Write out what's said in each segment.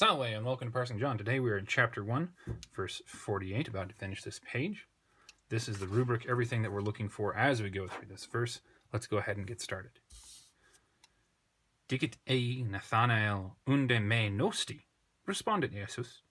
Salve, and welcome to Parsing John. Today we are in chapter 1, verse 48, about to finish this page. This is the rubric, everything that we're looking for as we go through this verse. Let's go ahead and get started. Dicit ei Nathanael unde me nosti, respondit Jesus,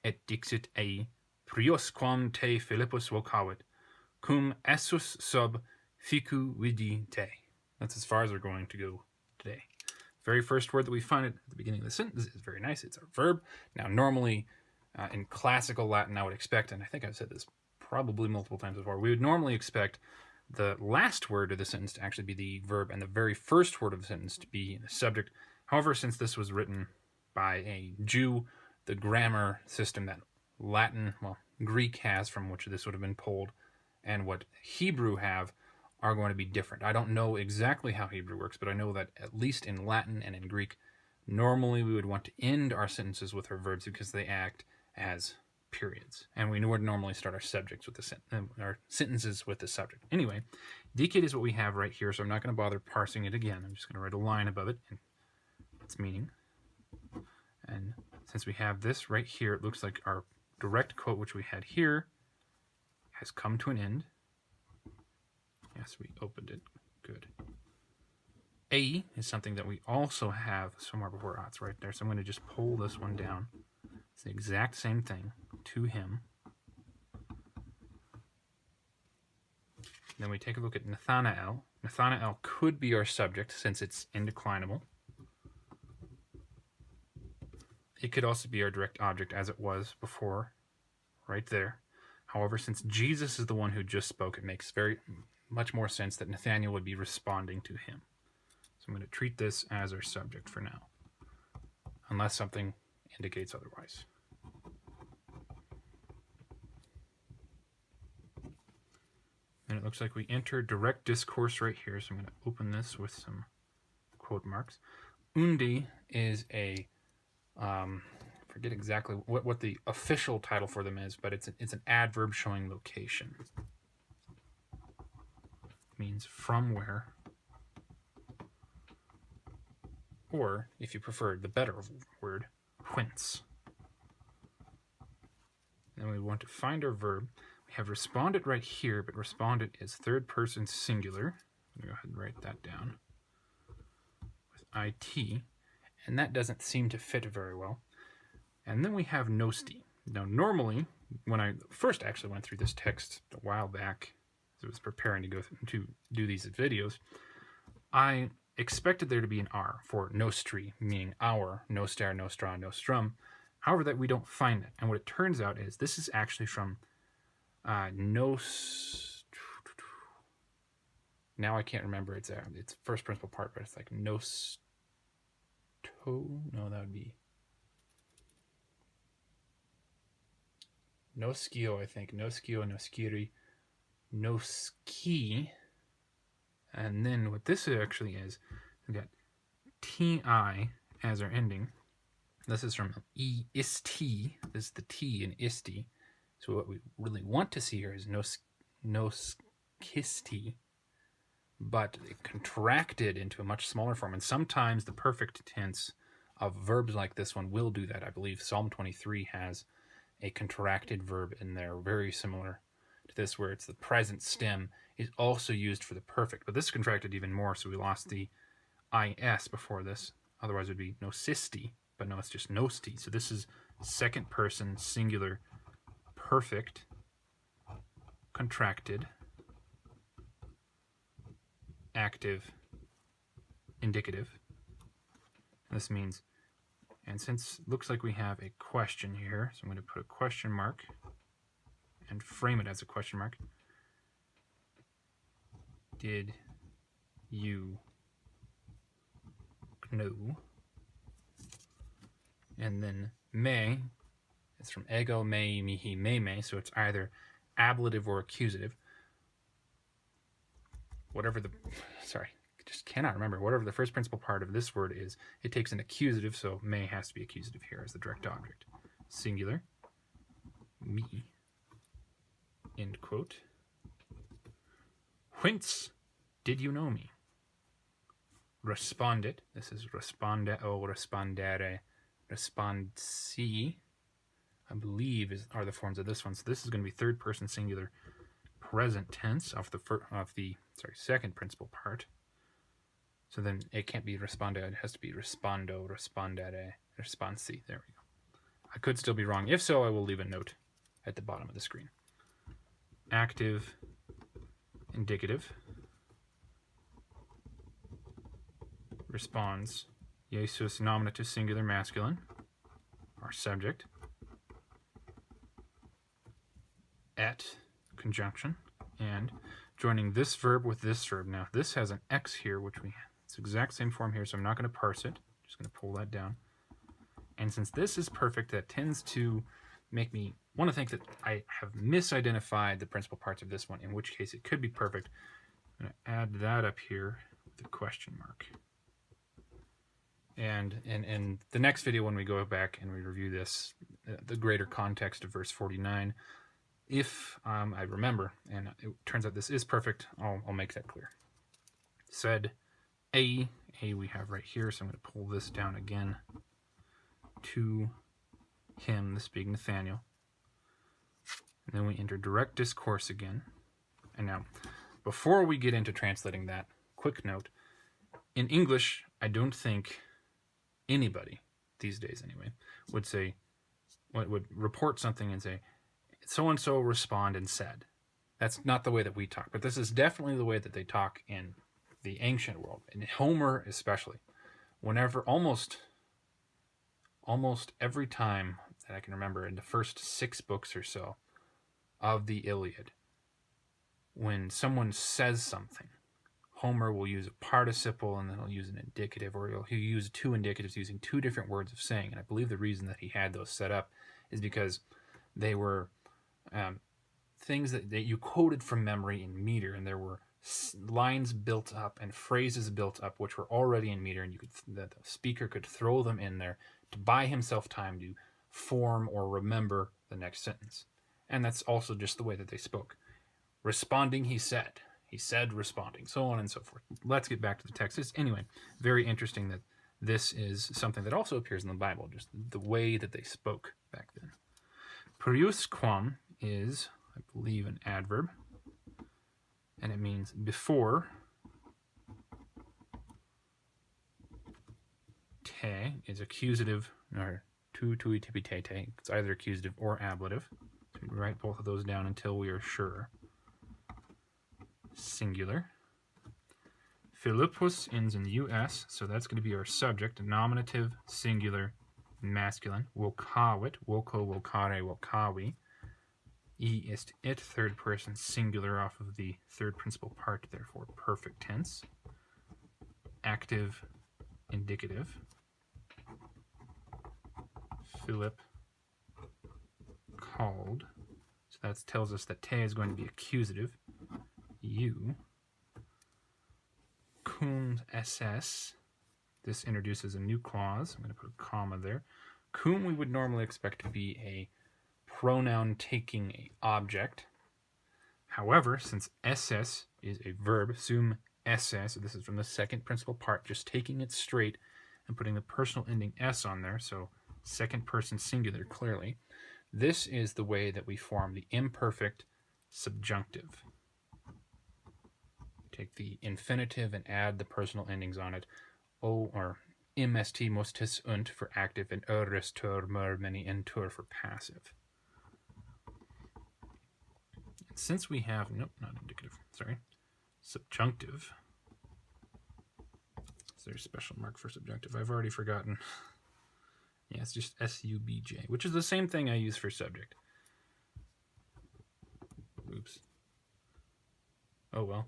et dixit ei priosquam te Philippus vocavit, cum essus sub ficu vidi te. That's as far as we're going to go today. Very first word that we find at the beginning of the sentence is very nice. It's a verb. Now, normally in classical Latin, I would expect, and I think I've said this probably multiple times before, we would normally expect the last word of the sentence to actually be the verb and the very first word of the sentence to be the subject. However, since this was written by a Jew, the grammar system that Greek has, from which this would have been pulled, and what Hebrew have, are going to be different. I don't know exactly how Hebrew works, but I know that at least in Latin and in Greek, normally we would want to end our sentences with our verbs because they act as periods. And we would normally start our subjects with our sentences with the subject. Anyway, dicit is what we have right here, so I'm not going to bother parsing it again. I'm just going to write a line above it and its meaning. And since we have this right here, it looks like our direct quote, which we had here, has come to an end. Yes, we opened it. Good. A is something that we also have somewhere before. It's right there. So I'm going to just pull this one down. It's the exact same thing. To him. Then we take a look at Nathanael. Nathanael could be our subject since it's indeclinable. It could also be our direct object as it was before, right there. However, since Jesus is the one who just spoke, it makes much more sense that Nathanael would be responding to him. So I'm going to treat this as our subject for now, unless something indicates otherwise. And it looks like we enter direct discourse right here, so I'm going to open this with some quote marks. Unde is a, forget exactly what the official title for them is, but it's an adverb showing location. Means from where, or if you prefer the better word, whence. Then we want to find our verb. We have responded right here, but responded is third person singular. I'm going to go ahead and write that down with it, and that doesn't seem to fit very well. And then we have nosti. Now normally, when I first actually went through this text a while back, as I was preparing to go to do these videos, I expected there to be an R for nostri, meaning our, nostar, nostra, nostrum. However, that we don't find it. And what it turns out is this is actually from now I can't remember its first principal part, but it's like nosto. No, that would be noskio, I think. Noskio, noskiri, noski. And then what this actually is, we've got ti as our ending. This is from isti. This is the t in isti. So what we really want to see here is noskisti, but it contracted into a much smaller form. And sometimes the perfect tense of verbs like this one will do that. I believe Psalm 23 has a contracted verb in there, very similar to this, where it's the present stem is also used for the perfect. But this is contracted even more, so we lost the is before this. Otherwise it would be nosisti, but no, it's just nosti. So this is second person singular perfect contracted active indicative. And this means, and since it looks like we have a question here, so I'm going to put a question mark and frame it as a question mark. Did you know? And then me, it's from ego, me, mihi, me, so it's either ablative or accusative. Whatever just cannot remember. Whatever the first principal part of this word is, it takes an accusative, so me has to be accusative here as the direct object. Singular, me, end quote. Whence did you know me? Respondit, this is respondeo, respondere, responsi, I believe, are the forms of this one. So this is going to be third person singular present tense off the second principal part. So then it can't be responded, it has to be respondo, respondere, responsi. There we go. I could still be wrong. If so, I will leave a note at the bottom of the screen. Active, indicative, responds, Jesus nominative singular masculine, our subject, et, conjunction, and joining this verb with this verb. Now, this has an X here, which it's the exact same form here, so I'm not going to parse it. I'm just going to pull that down. And since this is perfect, that tends to make me want to think that I have misidentified the principal parts of this one, in which case it could be perfect. I'm going to add that up here with a question mark. And in the next video, when we go back and we review this, the greater context of verse 49, if I remember, and it turns out this is perfect, I'll make that clear. Said A we have right here, so I'm going to pull this down again. To him, this being Nathaniel. And then we enter direct discourse again. And now, before we get into translating that, quick note. In English, I don't think anybody, these days anyway, would report something and say, so-and-so respond and said. That's not the way that we talk, but this is definitely the way that they talk in the ancient world, in Homer especially. Whenever, almost every time that I can remember in the first 6 books or so of the Iliad, when someone says something, Homer will use a participle and then he'll use an indicative, or he'll use 2 indicatives using 2 different words of saying. And I believe the reason that he had those set up is because they were things that you quoted from memory in meter, and there were lines built up and phrases built up which were already in meter, and the speaker could throw them in there to buy himself time to form or remember the next sentence. And that's also just the way that they spoke. Responding, he said responding, so on and so forth. Let's get back to the text. Anyway, very interesting that this is something that also appears in the Bible, just the way that they spoke back then. Periusquam is, I believe, an adverb, and it means before. Te is accusative, or tu tipi te. It's either accusative or ablative. So we write both of those down until we are sure. Singular. Philippus ends in US, so that's going to be our subject. Nominative, singular, masculine. Vocavit, voco, vocare, vocavi. Est it, third person singular off of the third principal part, therefore perfect tense. Active, indicative. Philip called. So that tells us that te is going to be accusative. You. Cum ss. This introduces a new clause. I'm going to put a comma there. Cum we would normally expect to be a pronoun taking an object. However, since ss is a verb, sum ss, so this is from the second principal part, just taking it straight and putting the personal ending s on there, so second person singular clearly. This is the way that we form the imperfect subjunctive. Take the infinitive and add the personal endings on it. O, or mst mostis und for active, and restur mer many entur for passive. And since we have, nope, not indicative, sorry, subjunctive. Is there a special mark for subjunctive? I've already forgotten. Yeah, it's just subj, which is the same thing I use for subject. Oops. Oh well.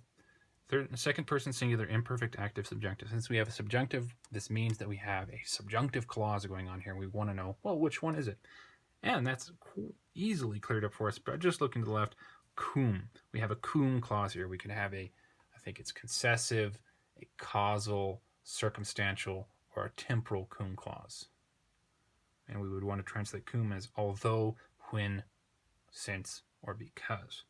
Second person singular, imperfect, active, subjunctive. Since we have a subjunctive, this means that we have a subjunctive clause going on here. We want to know, well, which one is it? And that's easily cleared up for us, but just looking to the left, cum. We have a cum clause here. We can have I think it's concessive, a causal, circumstantial, or a temporal cum clause. And we would want to translate cum as although, when, since, or because.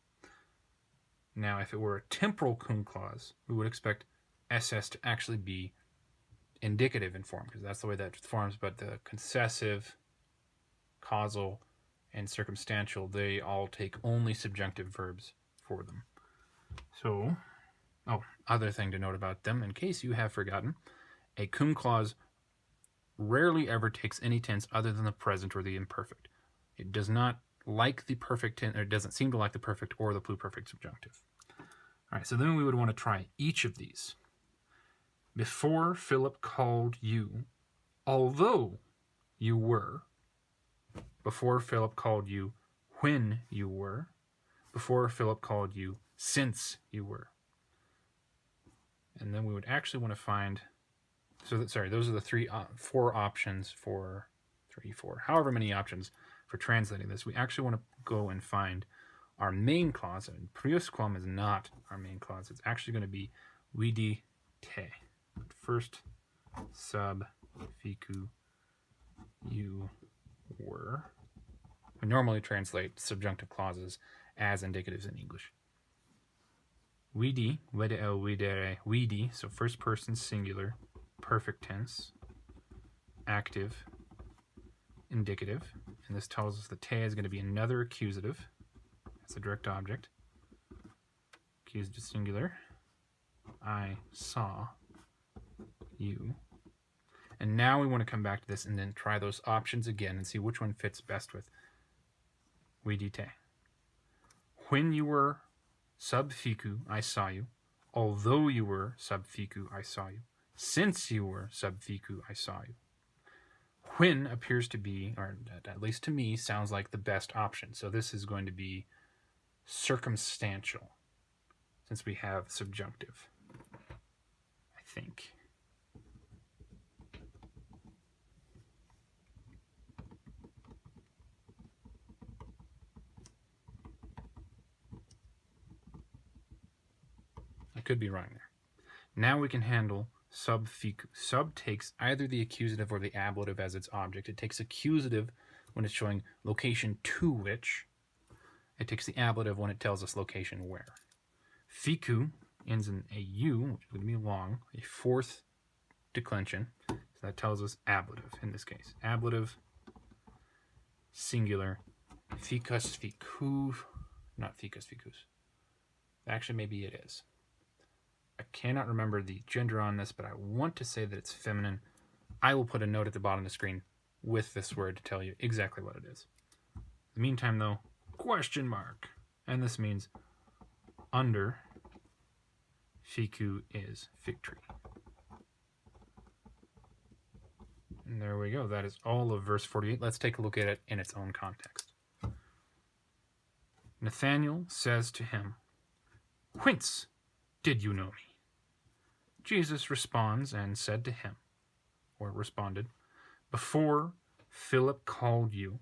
Now, if it were a temporal cum clause, we would expect ss to actually be indicative in form, because that's the way that it forms, but the concessive, causal, and circumstantial, they all take only subjunctive verbs for them. So, other thing to note about them, in case you have forgotten, a cum clause rarely ever takes any tense other than the present or the imperfect. It does not like the perfect tense, or it doesn't seem to like the perfect or the pluperfect subjunctive. All right, so then we would want to try each of these. Before Philip called you, although you were. Before Philip called you, when you were. Before Philip called you, since you were. And then we would actually want to find, those are the four options for, however many options for translating this. We actually want to go and find our main clause, and prius quam is not our main clause. It's actually going to be vidi te. First, sub ficu you were. We normally translate subjunctive clauses as indicatives in English. Vidi, vedeo, videre, vidi, so first person singular, perfect tense, active, indicative, and this tells us that te is going to be another accusative. That's a direct object. Accusative singular. I saw you. And now we want to come back to this and then try those options again and see which one fits best with vidi te. When you were sub ficu, I saw you. Although you were sub ficu, I saw you. Since you were sub ficu, I saw you. When appears to be, or at least to me, sounds like the best option. So this is going to be circumstantial, since we have subjunctive, I think. I could be wrong there. Now we can handle sub ficu. Sub takes either the accusative or the ablative as its object. It takes accusative when it's showing location to which. It takes the ablative when it tells us location where. Ficu ends in a u, which is going to be long, a fourth declension. So that tells us ablative in this case. Ablative, singular, ficus, ficu, not ficus, ficus. Actually, maybe it is. I cannot remember the gender on this, but I want to say that it's feminine. I will put a note at the bottom of the screen with this word to tell you exactly what it is. In the meantime, though, question mark. And this means under ficu is fig tree. And there we go. That is all of verse 48. Let's take a look at it in its own context. Nathanael says to him, "Whence did you know me?" Jesus responds and said to him, or responded, "Before Philip called you,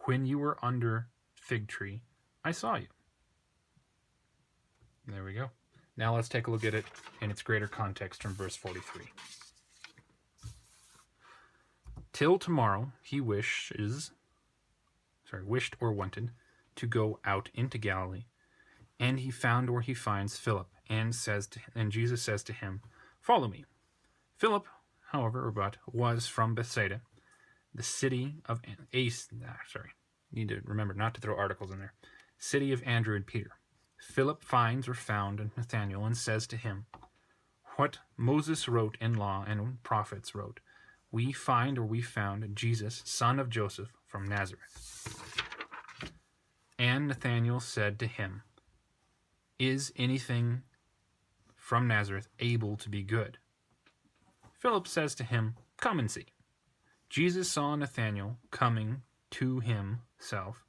when you were under fig tree, I saw you." There we go. Now let's take a look at it in its greater context from verse 43. Till tomorrow he wished or wanted to go out into Galilee, and he found where he finds Philip, and Jesus says to him, "Follow me." Philip, however, was from Bethsaida, the city of need to remember not to throw articles in there. City of Andrew and Peter. Philip finds or found Nathanael and says to him, "What Moses wrote in law and prophets wrote, we found Jesus, son of Joseph, from Nazareth." And Nathanael said to him, "Is anything from Nazareth able to be good?" Philip says to him, "Come and see." Jesus saw Nathanael coming to himself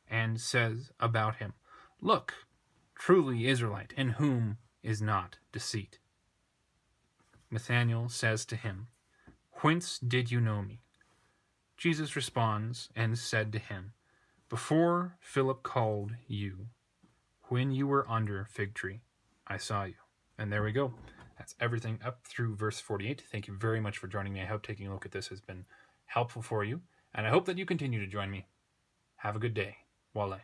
and says about him, "Look, truly Israelite, in whom is not deceit." Nathanael says to him, "Whence did you know me?" Jesus responds and said to him, "Before Philip called you, when you were under fig tree, I saw you." And there we go. That's everything up through verse 48. Thank you very much for joining me. I hope taking a look at this has been helpful for you, and I hope that you continue to join me. Have a good day. Wale.